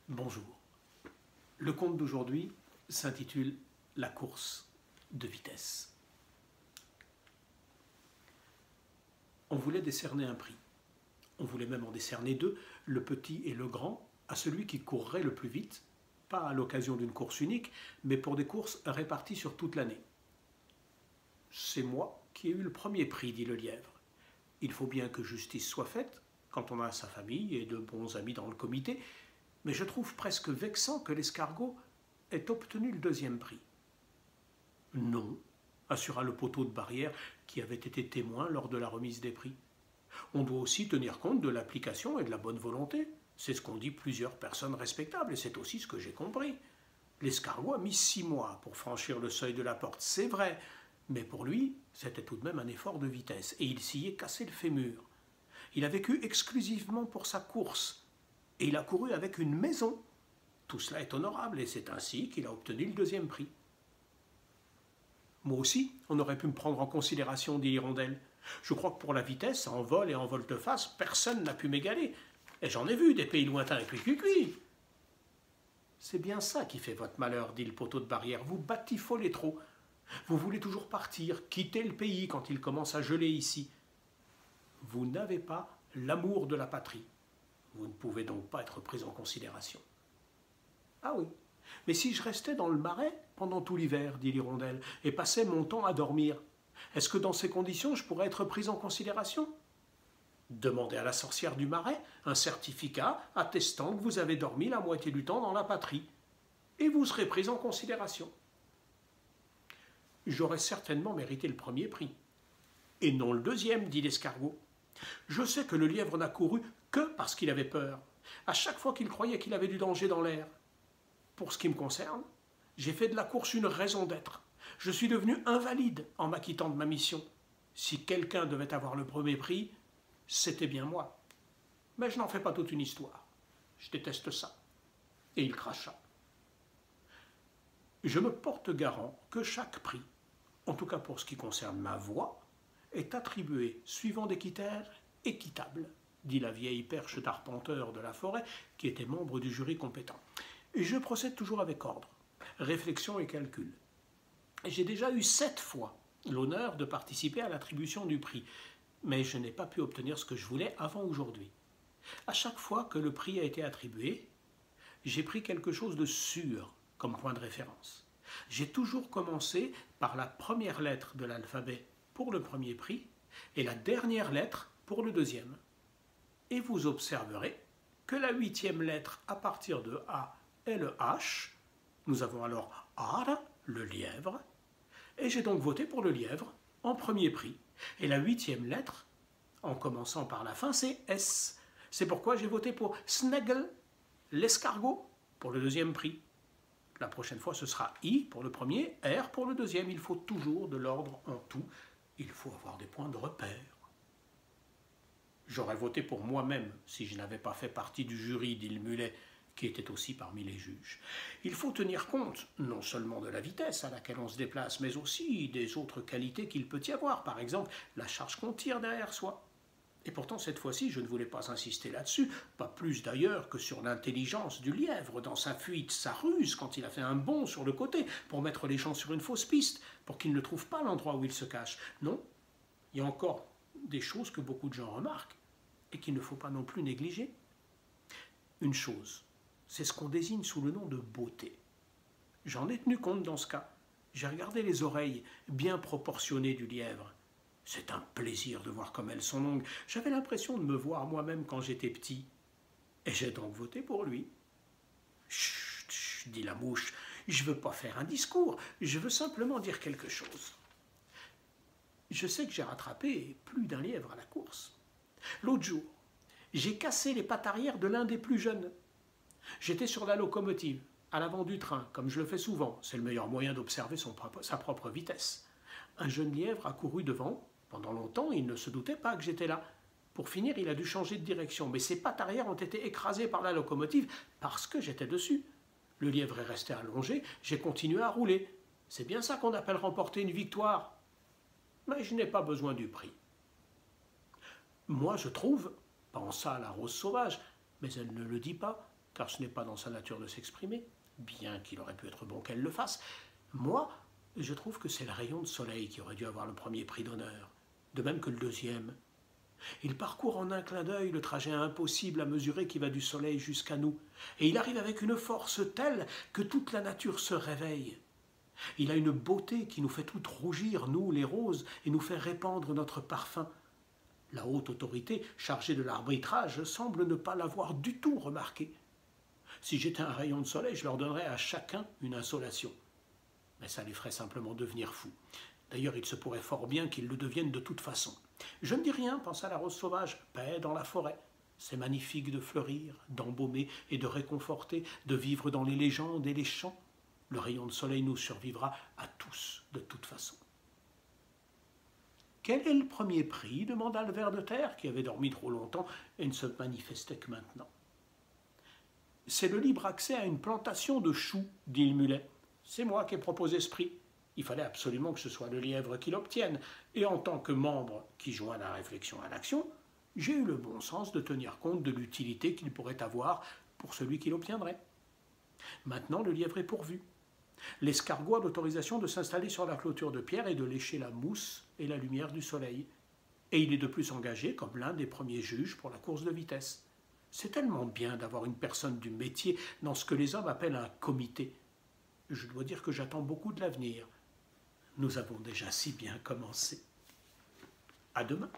Bonjour. Le conte d'aujourd'hui s'intitule « La course de vitesse ». On voulait décerner un prix. On voulait même en décerner deux, le petit et le grand, à celui qui courrait le plus vite, pas à l'occasion d'une course unique, mais pour des courses réparties sur toute l'année. « C'est moi qui ai eu le premier prix, dit le lièvre. Il faut bien que justice soit faite, quand on a sa famille et de bons amis dans le comité, mais je trouve presque vexant que l'escargot ait obtenu le deuxième prix. »« Non, assura le poteau de barrière qui avait été témoin lors de la remise des prix. On doit aussi tenir compte de l'application et de la bonne volonté. C'est ce qu'ont dit plusieurs personnes respectables et c'est aussi ce que j'ai compris. L'escargot a mis 6 mois pour franchir le seuil de la porte, c'est vrai, mais pour lui, c'était tout de même un effort de vitesse et il s'y est cassé le fémur. Il a vécu exclusivement pour sa course et il a couru avec une maison. Tout cela est honorable et c'est ainsi qu'il a obtenu le deuxième prix. Moi aussi, on aurait pu me prendre en considération, dit l'hirondelle. Je crois que pour la vitesse, en vol et en volte-face, personne n'a pu m'égaler. Et j'en ai vu des pays lointains et cuicui. C'est bien ça qui fait votre malheur, dit le poteau de barrière. Vous batifolez trop. Vous voulez toujours partir, quitter le pays quand il commence à geler ici. Vous n'avez pas l'amour de la patrie. Vous ne pouvez donc pas être pris en considération. Ah oui, mais si je restais dans le marais pendant tout l'hiver, dit l'hirondelle, et passais mon temps à dormir, est-ce que dans ces conditions je pourrais être pris en considération? Demandez à la sorcière du marais un certificat attestant que vous avez dormi la moitié du temps dans la patrie, et vous serez pris en considération. J'aurais certainement mérité le premier prix, et non le deuxième, dit l'escargot. Je sais que le lièvre n'a couru que parce qu'il avait peur, à chaque fois qu'il croyait qu'il avait du danger dans l'air. Pour ce qui me concerne, j'ai fait de la course une raison d'être. Je suis devenu invalide en m'acquittant de ma mission. Si quelqu'un devait avoir le premier prix, c'était bien moi. Mais je n'en fais pas toute une histoire. Je déteste ça. Et il cracha. Je me porte garant que chaque prix, en tout cas pour ce qui concerne ma voix, est attribué suivant des critères équitables, dit la vieille perche d'arpenteur de la forêt qui était membre du jury compétent. Et je procède toujours avec ordre, réflexion et calcul. J'ai déjà eu 7 fois l'honneur de participer à l'attribution du prix, mais je n'ai pas pu obtenir ce que je voulais avant aujourd'hui. À chaque fois que le prix a été attribué, j'ai pris quelque chose de sûr comme point de référence. J'ai toujours commencé par la première lettre de l'alphabet pour le premier prix et la dernière lettre pour le deuxième. Et vous observerez que la 8e lettre à partir de A est le H. Nous avons alors Ar, le lièvre, et j'ai donc voté pour le lièvre en premier prix. Et la 8e lettre, en commençant par la fin, c'est S. C'est pourquoi j'ai voté pour Sneggle, l'escargot, pour le deuxième prix. La prochaine fois, ce sera I pour le premier, R pour le deuxième. Il faut toujours de l'ordre en tout. Il faut avoir des points de repère. J'aurais voté pour moi-même si je n'avais pas fait partie du jury, dit le mulet, qui était aussi parmi les juges. Il faut tenir compte non seulement de la vitesse à laquelle on se déplace, mais aussi des autres qualités qu'il peut y avoir, par exemple la charge qu'on tire derrière soi. Et pourtant, cette fois-ci, je ne voulais pas insister là-dessus, pas plus d'ailleurs que sur l'intelligence du lièvre dans sa fuite, sa ruse, quand il a fait un bond sur le côté pour mettre les gens sur une fausse piste, pour qu'ils ne trouvent pas l'endroit où il se cache. Non, il y a encore des choses que beaucoup de gens remarquent et qu'il ne faut pas non plus négliger. Une chose, c'est ce qu'on désigne sous le nom de beauté. J'en ai tenu compte dans ce cas. J'ai regardé les oreilles bien proportionnées du lièvre. C'est un plaisir de voir comme elles sont longues. J'avais l'impression de me voir moi-même quand j'étais petit. Et j'ai donc voté pour lui. Chut, chut, dit la mouche, je ne veux pas faire un discours, je veux simplement dire quelque chose. Je sais que j'ai rattrapé plus d'un lièvre à la course. L'autre jour, j'ai cassé les pattes arrière de l'un des plus jeunes. J'étais sur la locomotive, à l'avant du train, comme je le fais souvent. C'est le meilleur moyen d'observer sa propre vitesse. Un jeune lièvre a couru devant. Pendant longtemps, il ne se doutait pas que j'étais là. Pour finir, il a dû changer de direction, mais ses pattes arrière ont été écrasées par la locomotive parce que j'étais dessus. Le lièvre est resté allongé, j'ai continué à rouler. C'est bien ça qu'on appelle remporter une victoire. Mais je n'ai pas besoin du prix. Moi, je trouve, pensa la rose sauvage, mais elle ne le dit pas, car ce n'est pas dans sa nature de s'exprimer, bien qu'il aurait pu être bon qu'elle le fasse. Moi, je trouve que c'est le rayon de soleil qui aurait dû avoir le premier prix d'honneur, de même que le deuxième. Il parcourt en un clin d'œil le trajet impossible à mesurer qui va du soleil jusqu'à nous, et il arrive avec une force telle que toute la nature se réveille. Il a une beauté qui nous fait toutes rougir, nous les roses, et nous fait répandre notre parfum. La haute autorité chargée de l'arbitrage semble ne pas l'avoir du tout remarqué. Si j'étais un rayon de soleil, je leur donnerais à chacun une insolation. Mais ça les ferait simplement devenir fous. D'ailleurs, il se pourrait fort bien qu'ils le deviennent de toute façon. Je ne dis rien, pensa la rose sauvage, paix dans la forêt. C'est magnifique de fleurir, d'embaumer et de réconforter, de vivre dans les légendes et les chants. Le rayon de soleil nous survivra à tous de toute façon. Quel est le premier prix demanda le ver de terre, qui avait dormi trop longtemps et ne se manifestait que maintenant. C'est le libre accès à une plantation de choux, dit le mulet. C'est moi qui ai proposé ce prix. Il fallait absolument que ce soit le lièvre qui l'obtienne, et en tant que membre qui joint la réflexion à l'action, j'ai eu le bon sens de tenir compte de l'utilité qu'il pourrait avoir pour celui qui l'obtiendrait. Maintenant, le lièvre est pourvu. L'escargot a l'autorisation de s'installer sur la clôture de pierre et de lécher la mousse et la lumière du soleil. Et il est de plus engagé comme l'un des premiers juges pour la course de vitesse. C'est tellement bien d'avoir une personne du métier dans ce que les hommes appellent un comité. Je dois dire que j'attends beaucoup de l'avenir. Nous avons déjà si bien commencé. À demain.